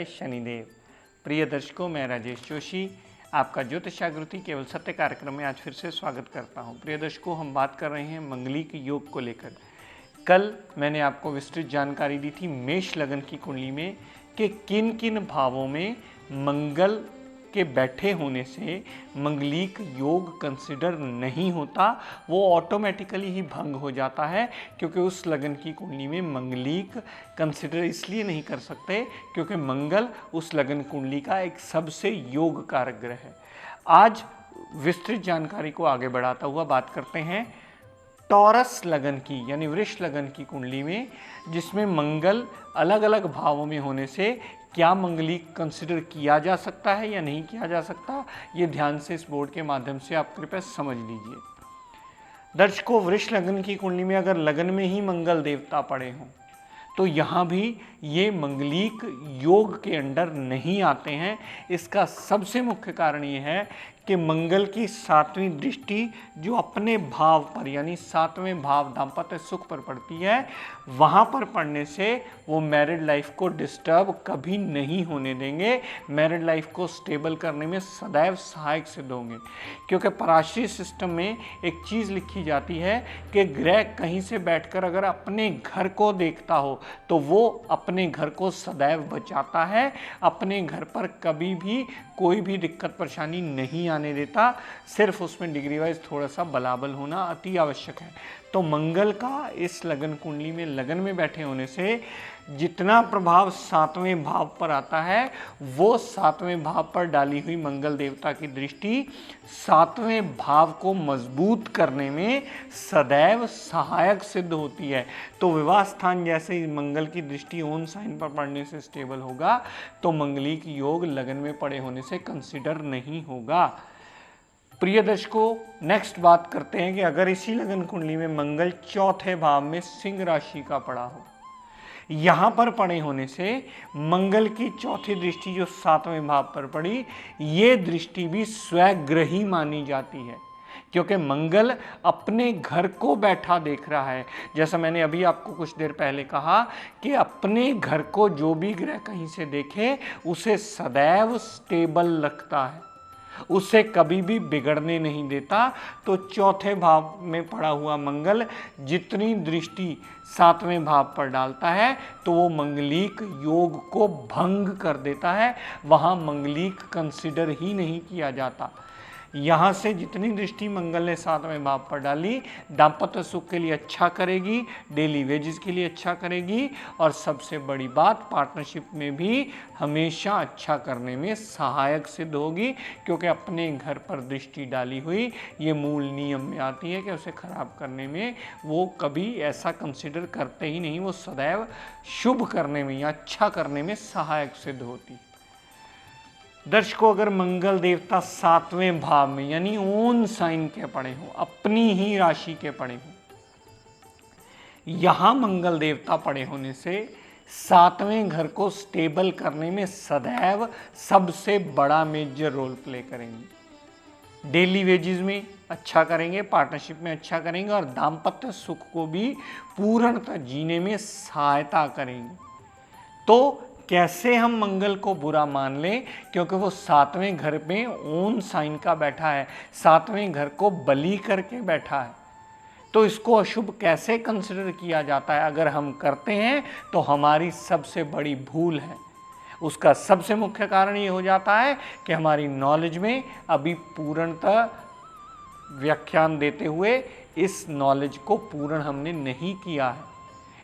जय शनिदेव। प्रिय दर्शकों, मैं राजेश जोशी आपका ज्योतिष जागृति केवल सत्य कार्यक्रम में आज फिर से स्वागत करता हूं। प्रिय दर्शकों, हम बात कर रहे हैं मंगलिक योग को लेकर। कल मैंने आपको विस्तृत जानकारी दी थी मेष लगन की कुंडली में कि किन किन भावों में मंगल के बैठे होने से मंगलिक योग कंसिडर नहीं होता, वो ऑटोमेटिकली ही भंग हो जाता है, क्योंकि उस लगन की कुंडली में मंगलिक कंसिडर इसलिए नहीं कर सकते क्योंकि मंगल उस लगन कुंडली का एक सबसे योग कारक ग्रह है। आज विस्तृत जानकारी को आगे बढ़ाता हुआ बात करते हैं टॉरस लगन की यानी वृष लगन की कुंडली में, जिसमें मंगल अलग अलग भावों में होने से क्या मंगलिक कंसिडर किया जा सकता है या नहीं किया जा सकता, ये ध्यान से इस बोर्ड के माध्यम से आप कृपया समझ लीजिए। दर्शकों, वृष लगन की कुंडली में अगर लगन में ही मंगल देवता पड़े हों तो यहाँ भी ये मंगलिक योग के अंडर नहीं आते हैं। इसका सबसे मुख्य कारण ये है कि मंगल की 7वीं दृष्टि जो अपने भाव पर यानी 7वें भाव दाम्पत्य सुख पर पड़ती है, वहाँ पर पड़ने से वो मैरिड लाइफ को डिस्टर्ब कभी नहीं होने देंगे, मैरिड लाइफ को स्टेबल करने में सदैव सहायक सिद्ध होंगे। क्योंकि पराशरी सिस्टम में एक चीज़ लिखी जाती है कि ग्रह कहीं से बैठकर अगर अपने घर को देखता हो तो वो अपने घर को सदैव बचाता है, अपने घर पर कभी भी कोई भी दिक्कत परेशानी नहीं आने देता, सिर्फ उसमें डिग्री वाइज थोड़ा सा बलाबल होना अति आवश्यक है। तो मंगल का इस लगन कुंडली में लगन में बैठे होने से जितना प्रभाव 7वें भाव पर आता है, वो 7वें भाव पर डाली हुई मंगल देवता की दृष्टि 7वें भाव को मजबूत करने में सदैव सहायक सिद्ध होती है। तो विवाह स्थान जैसे ही मंगल की दृष्टि ओन साइन पर पड़ने से स्टेबल होगा तो मंगलिक योग लगन में पड़े होने से कंसिडर नहीं होगा। प्रिय दर्शकों, नेक्स्ट बात करते हैं कि अगर इसी लगन कुंडली में मंगल चौथे भाव में सिंह राशि का पड़ा हो, यहां पर पड़े होने से मंगल की चौथी दृष्टि जो 7वें भाव पर पड़ी, ये दृष्टि भी स्वग्रही मानी जाती है, क्योंकि मंगल अपने घर को बैठा देख रहा है। जैसा मैंने अभी आपको कुछ देर पहले कहा कि अपने घर को जो भी ग्रह कहीं से देखे उसे सदैव स्टेबल रखता है, उसे कभी भी बिगड़ने नहीं देता। तो चौथे भाव में पड़ा हुआ मंगल जितनी दृष्टि 7वें भाव पर डालता है तो वो मंगलिक योग को भंग कर देता है, वहाँ मंगलिक कंसिडर ही नहीं किया जाता। यहाँ से जितनी दृष्टि मंगल ने 7वें भाव पर डाली, दाम्पत्य सुख के लिए अच्छा करेगी, डेली वेजेस के लिए अच्छा करेगी, और सबसे बड़ी बात पार्टनरशिप में भी हमेशा अच्छा करने में सहायक सिद्ध होगी, क्योंकि अपने घर पर दृष्टि डाली हुई ये मूल नियम में आती है कि उसे खराब करने में वो कभी ऐसा कंसिडर करते ही नहीं, वो सदैव शुभ करने में या अच्छा करने में सहायक सिद्ध होती है। दर्शकों, अगर मंगल देवता 7वें भाव में यानी ओन साइन के पड़े हो, अपनी ही राशि के पड़े हो, यहां मंगल देवता पड़े होने से 7वें घर को स्टेबल करने में सदैव सबसे बड़ा मेजर रोल प्ले करेंगे। डेली वेजेस में अच्छा करेंगे, पार्टनरशिप में अच्छा करेंगे, और दाम्पत्य सुख को भी पूर्णतः जीने में सहायता करेंगे। तो कैसे हम मंगल को बुरा मान लें, क्योंकि वो 7वें घर में ओन साइन का बैठा है, 7वें घर को बली करके बैठा है, तो इसको अशुभ कैसे कंसिडर किया जाता है? अगर हम करते हैं तो हमारी सबसे बड़ी भूल है। उसका सबसे मुख्य कारण ये हो जाता है कि हमारी नॉलेज में अभी पूर्णतः व्याख्यान देते हुए इस नॉलेज को पूर्ण हमने नहीं किया है।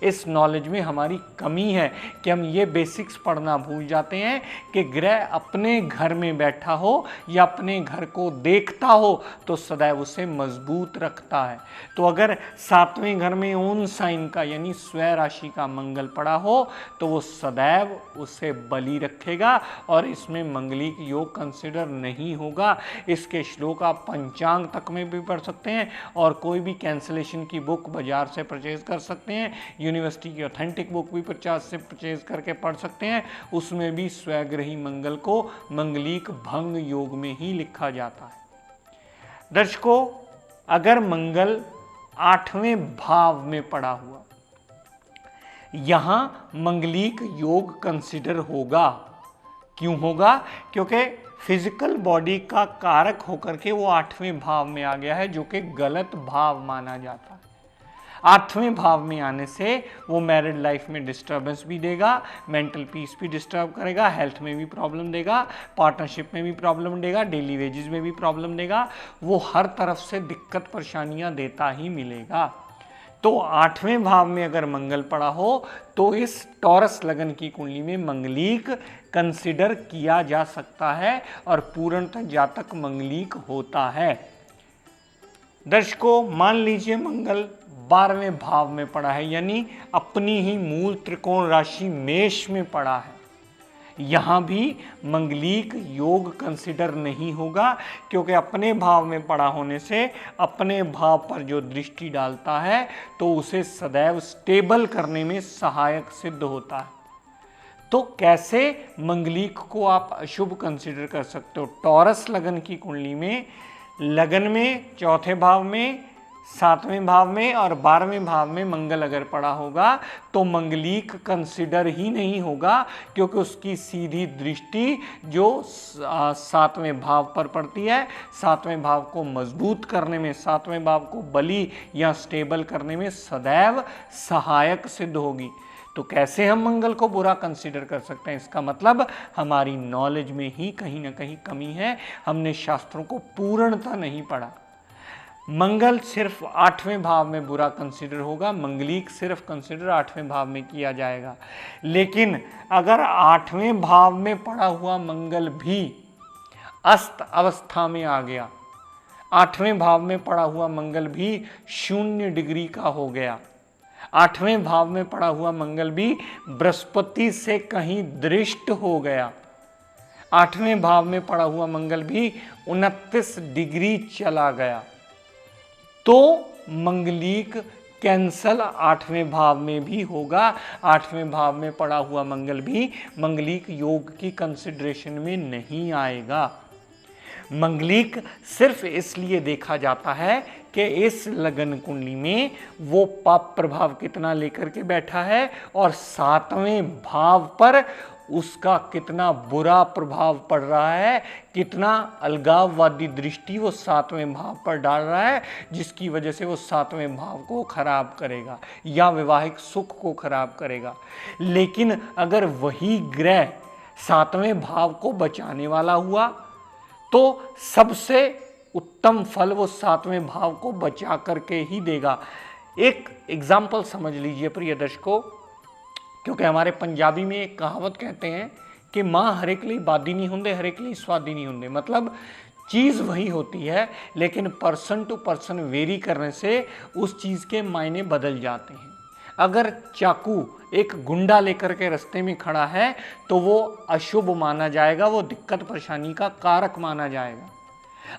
इस नॉलेज में हमारी कमी है कि हम ये बेसिक्स पढ़ना भूल जाते हैं कि ग्रह अपने घर में बैठा हो या अपने घर को देखता हो तो सदैव उसे मजबूत रखता है। तो अगर 7वें घर में ओन साइन का यानी स्व राशि का मंगल पड़ा हो तो वो सदैव उसे बली रखेगा और इसमें मंगलिक योग कंसिडर नहीं होगा। इसके श्लोक आप पंचांग तक में भी पढ़ सकते हैं और कोई भी कैंसलेशन की बुक बाजार से परचेज कर सकते हैं, यूनिवर्सिटी की ऑथेंटिक बुक भी 50 से परचेज करके पढ़ सकते हैं। उसमें भी स्वग्रही मंगल को मंगलिक भंग योग में ही लिखा जाता है। दर्शकों, अगर मंगल 8वें भाव में पड़ा हुआ, यहां मंगलिक योग कंसिडर होगा। क्यों होगा? क्योंकि फिजिकल बॉडी का कारक होकर के वो 8वें भाव में आ गया है, जो कि गलत भाव माना जाता है। 8वें भाव में आने से वो मैरिड लाइफ में डिस्टर्बेंस भी देगा, मेंटल पीस भी डिस्टर्ब करेगा, हेल्थ में भी प्रॉब्लम देगा, पार्टनरशिप में भी प्रॉब्लम देगा, डेली वेजेस में भी प्रॉब्लम देगा, वो हर तरफ से दिक्कत परेशानियां देता ही मिलेगा। तो 8वें भाव में अगर मंगल पड़ा हो तो इस टॉरस लगन की कुंडली में मंगलिक कंसिडर किया जा सकता है और पूर्णतः जातक मंगलिक होता है। दर्शकों, मान लीजिए मंगल 12वें भाव में पड़ा है, यानी अपनी ही मूल त्रिकोण राशि मेष में पड़ा है। यहां भी मंगलिक योग कंसिडर नहीं होगा, क्योंकि अपने भाव में पड़ा होने से अपने भाव पर जो दृष्टि डालता है तो उसे सदैव स्टेबल करने में सहायक सिद्ध होता है। तो कैसे मंगलिक को आप अशुभ कंसिडर कर सकते हो? टॉरस लगन की कुंडली में लगन में चौथे भाव में, 7वें भाव में और 12वें भाव में मंगल अगर पड़ा होगा तो मंगलिक कंसिडर ही नहीं होगा, क्योंकि उसकी सीधी दृष्टि जो 7वें भाव पर पड़ती है, 7वें भाव को मजबूत करने में, 7वें भाव को बली या स्टेबल करने में सदैव सहायक सिद्ध होगी। तो कैसे हम मंगल को बुरा कंसीडर कर सकते हैं? इसका मतलब हमारी नॉलेज में ही कहीं ना कहीं कमी है, हमने शास्त्रों को पूर्णतः नहीं पढ़ा। मंगल सिर्फ 8वें भाव में बुरा कंसीडर होगा, मंगलिक सिर्फ कंसीडर 8वें भाव में किया जाएगा। लेकिन अगर 8वें भाव में पड़ा हुआ मंगल भी अस्त अवस्था में आ गया, 8वें भाव में पड़ा हुआ मंगल भी 0 डिग्री का हो गया, 8वें भाव में पड़ा हुआ मंगल भी बृहस्पति से कहीं दृष्ट हो गया, 8वें भाव में पड़ा हुआ मंगल भी 29 डिग्री चला गया, तो मंगलिक कैंसल 8वें भाव में भी होगा। 8वें भाव में पड़ा हुआ मंगल भी मंगलिक योग की कंसिडरेशन में नहीं आएगा। मंगलिक सिर्फ इसलिए देखा जाता है कि इस लगन कुंडली में वो पाप प्रभाव कितना लेकर के बैठा है और 7वें भाव पर उसका कितना बुरा प्रभाव पड़ रहा है, कितना अलगाववादी दृष्टि वो 7वें भाव पर डाल रहा है, जिसकी वजह से वो 7वें भाव को खराब करेगा या वैवाहिक सुख को खराब करेगा। लेकिन अगर वही ग्रह 7वें भाव को बचाने वाला हुआ तो सबसे उत्तम फल वो 7वें भाव को बचा करके ही देगा। एक एग्जाम्पल समझ लीजिए प्रिय दर्शकों, क्योंकि हमारे पंजाबी में एक कहावत कहते हैं कि माँ हरेक लिए बादी नहीं होंगे, हरेक लिए स्वादी नहीं होंगे। मतलब चीज़ वही होती है, लेकिन पर्सन टू पर्सन वेरी करने से उस चीज़ के मायने बदल जाते हैं। अगर चाकू एक गुंडा लेकर के रास्ते में खड़ा है तो वो अशुभ माना जाएगा, वो दिक्कत परेशानी का कारक माना जाएगा।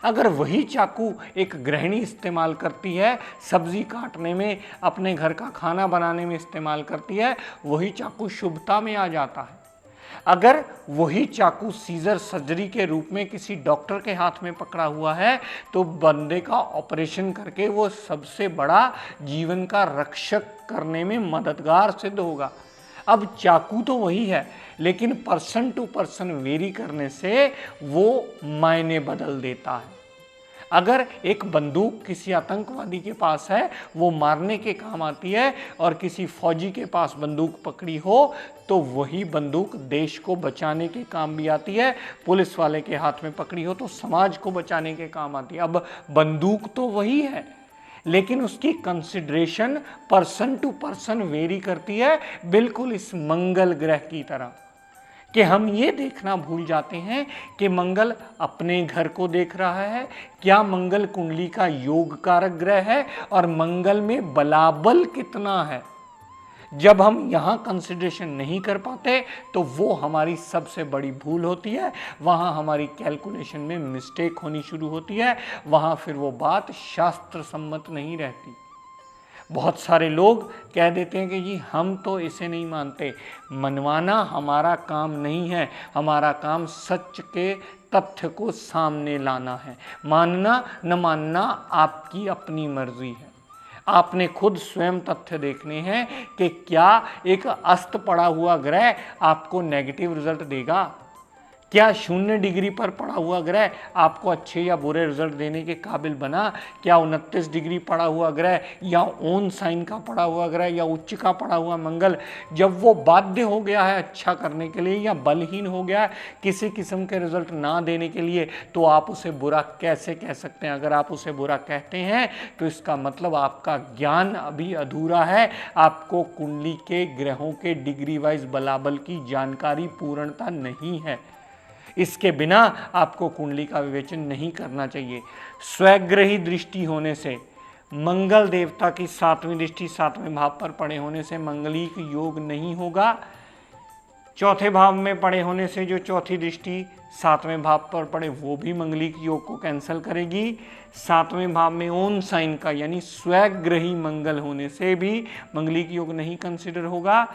अगर वही चाकू एक गृहिणी इस्तेमाल करती है, सब्जी काटने में, अपने घर का खाना बनाने में इस्तेमाल करती है, वही चाकू शुभता में आ जाता है। अगर वही चाकू सीजर सर्जरी के रूप में किसी डॉक्टर के हाथ में पकड़ा हुआ है तो बंदे का ऑपरेशन करके वो सबसे बड़ा जीवन का रक्षक करने में मददगार सिद्ध होगा। अब चाकू तो वही है, लेकिन पर्सन टू पर्सन वेरी करने से वो मायने बदल देता है। अगर एक बंदूक किसी आतंकवादी के पास है, वो मारने के काम आती है, और किसी फौजी के पास बंदूक पकड़ी हो तो वही बंदूक देश को बचाने के काम भी आती है। पुलिस वाले के हाथ में पकड़ी हो तो समाज को बचाने के काम आती है। अब बंदूक तो वही है, लेकिन उसकी consideration person to person vary करती है, बिल्कुल इस मंगल ग्रह की तरह कि हम ये देखना भूल जाते हैं कि मंगल अपने घर को देख रहा है, क्या मंगल कुंडली का योग कारक ग्रह है और मंगल में बलाबल कितना है। जब हम यहाँ कंसिडरेशन नहीं कर पाते तो वो हमारी सबसे बड़ी भूल होती है, वहाँ हमारी कैलकुलेशन में मिस्टेक होनी शुरू होती है, वहाँ फिर वो बात शास्त्र सम्मत नहीं रहती। बहुत सारे लोग कह देते हैं कि जी हम तो इसे नहीं मानते। मनवाना हमारा काम नहीं है, हमारा काम सच के तथ्य को सामने लाना है। मानना न मानना आपकी अपनी मर्जी है। आपने खुद स्वयं तथ्य देखने हैं कि क्या एक अस्त पड़ा हुआ ग्रह आपको नेगेटिव रिजल्ट देगा। क्या 0 डिग्री पर पड़ा हुआ ग्रह आपको अच्छे या बुरे रिजल्ट देने के काबिल बना? क्या 29 डिग्री पड़ा हुआ ग्रह या ओन साइन का पड़ा हुआ ग्रह या उच्च का पड़ा हुआ मंगल जब वो बाध्य हो गया है अच्छा करने के लिए या बलहीन हो गया है किसी किस्म के रिजल्ट ना देने के लिए, तो आप उसे बुरा कैसे कह सकते हैं? अगर आप उसे बुरा कहते हैं तो इसका मतलब आपका ज्ञान अभी अधूरा है, आपको कुंडली के ग्रहों के डिग्री वाइज बलाबल की जानकारी पूर्णता नहीं है। इसके बिना आपको कुंडली का विवेचन नहीं करना चाहिए। स्वग्रही दृष्टि होने से, मंगल देवता की 7वीं दृष्टि 7वें भाव पर पड़े होने से मंगलिक योग नहीं होगा। चौथे भाव में पड़े होने से जो चौथी दृष्टि 7वें भाव पर पड़े वो भी मंगलिक योग को कैंसिल करेगी। 7वें भाव में ओन साइन का यानी स्वग्रही मंगल होने से भी मंगलिक योग नहीं कंसिडर होगा।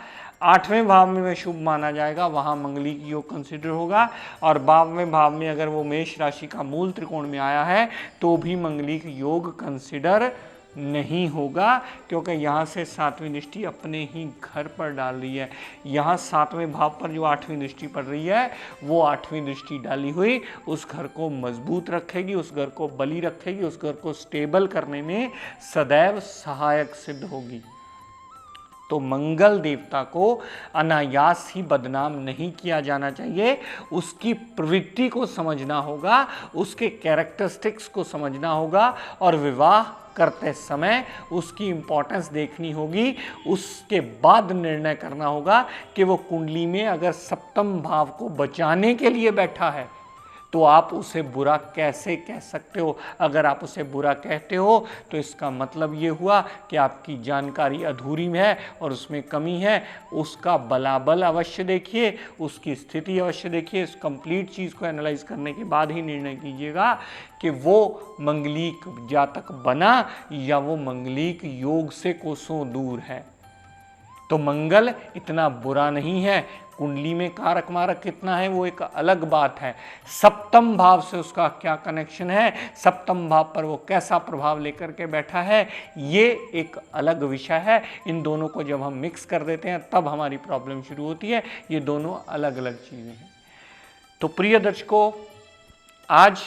8वें भाव में वह शुभ माना जाएगा, वहाँ मंगलिक योग कंसिडर होगा। और 12वें भाव में अगर वो मेष राशि का मूल त्रिकोण में आया है तो भी मंगलिक योग कंसिडर नहीं होगा, क्योंकि यहाँ से 7वीं दृष्टि अपने ही घर पर डाल रही है। यहाँ 7वें भाव पर जो 8वीं दृष्टि पड़ रही है वो 8वीं दृष्टि डाली हुई उस घर को मजबूत रखेगी, उस घर को बली रखेगी, उस घर को स्टेबल करने में सदैव सहायक सिद्ध होगी। तो मंगल देवता को अनायास ही बदनाम नहीं किया जाना चाहिए, उसकी प्रवृत्ति को समझना होगा, उसके कैरेक्टरिस्टिक्स को समझना होगा और विवाह करते समय उसकी इंपॉर्टेंस देखनी होगी। उसके बाद निर्णय करना होगा कि वो कुंडली में अगर 7वें भाव को बचाने के लिए बैठा है तो आप उसे बुरा कैसे कह सकते हो? अगर आप उसे बुरा कहते हो तो इसका मतलब ये हुआ कि आपकी जानकारी अधूरी है और उसमें कमी है। उसका बलाबल अवश्य देखिए, उसकी स्थिति अवश्य देखिए, इस कंप्लीट चीज़ को एनालाइज करने के बाद ही निर्णय कीजिएगा कि वो मंगलिक जातक बना या वो मंगलिक योग से कोसों दूर है। तो मंगल इतना बुरा नहीं है, कुंडली में कारक मारक कितना है वो एक अलग बात है। 7वें भाव से उसका क्या कनेक्शन है, 7वें भाव पर वो कैसा प्रभाव लेकर के बैठा है, ये एक अलग विषय है। इन दोनों को जब हम मिक्स कर देते हैं तब हमारी प्रॉब्लम शुरू होती है। ये दोनों अलग अलग चीज़ें हैं। तो प्रिय दर्शकों, आज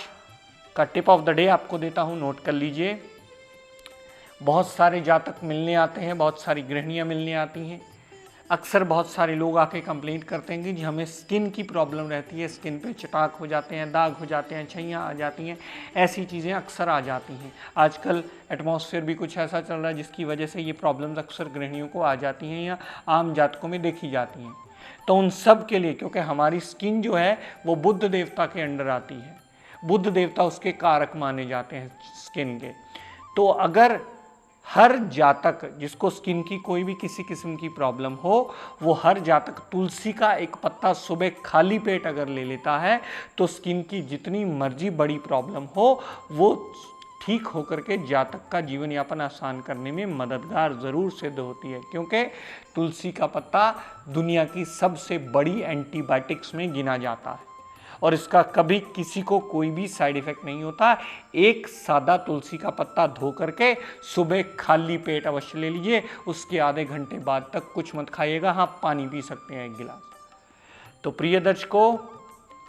का टिप ऑफ द डे आपको देता हूँ, नोट कर लीजिए। बहुत सारे जातक मिलने आते हैं, बहुत सारी गृहिणियाँ मिलने आती हैं। अक्सर बहुत सारे लोग आके कंप्लेंट करते हैं कि हमें स्किन की प्रॉब्लम रहती है, स्किन पे चटाक हो जाते हैं, दाग हो जाते हैं, छैयाँ आ जाती हैं, ऐसी चीज़ें अक्सर आ जाती हैं। आजकल एटमॉस्फेयर भी कुछ ऐसा चल रहा है जिसकी वजह से ये प्रॉब्लम्स अक्सर गृहिणियों को आ जाती हैं या आम जातकों में देखी जाती हैं। तो उन सब के लिए, क्योंकि हमारी स्किन जो है वो बुध देवता के अंडर आती है, बुध देवता उसके कारक माने जाते हैं स्किन के। तो अगर हर जातक जिसको स्किन की कोई भी किसी किस्म की प्रॉब्लम हो, वो हर जातक तुलसी का एक पत्ता सुबह खाली पेट अगर ले लेता है तो स्किन की जितनी मर्जी बड़ी प्रॉब्लम हो वो ठीक होकर के जातक का जीवन यापन आसान करने में मददगार ज़रूर सिद्ध होती है। क्योंकि तुलसी का पत्ता दुनिया की सबसे बड़ी एंटीबायोटिक्स में गिना जाता है और इसका कभी किसी को कोई भी साइड इफेक्ट नहीं होता। एक सादा तुलसी का पत्ता धो करके सुबह खाली पेट अवश्य ले लीजिए, उसके आधे घंटे बाद तक कुछ मत खाइएगा, हाँ पानी पी सकते हैं 1 गिलास। तो प्रिय दर्शकों,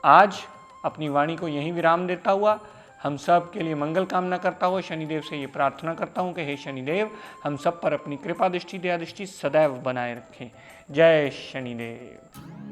आज अपनी वाणी को यहीं विराम देता हुआ हम सब के लिए मंगल कामना करता हुआ शनिदेव से ये प्रार्थना करता हूँ कि हे शनिदेव हम सब पर अपनी कृपा दृष्टि दया दृष्टि सदैव बनाए रखें। जय शनिदेव।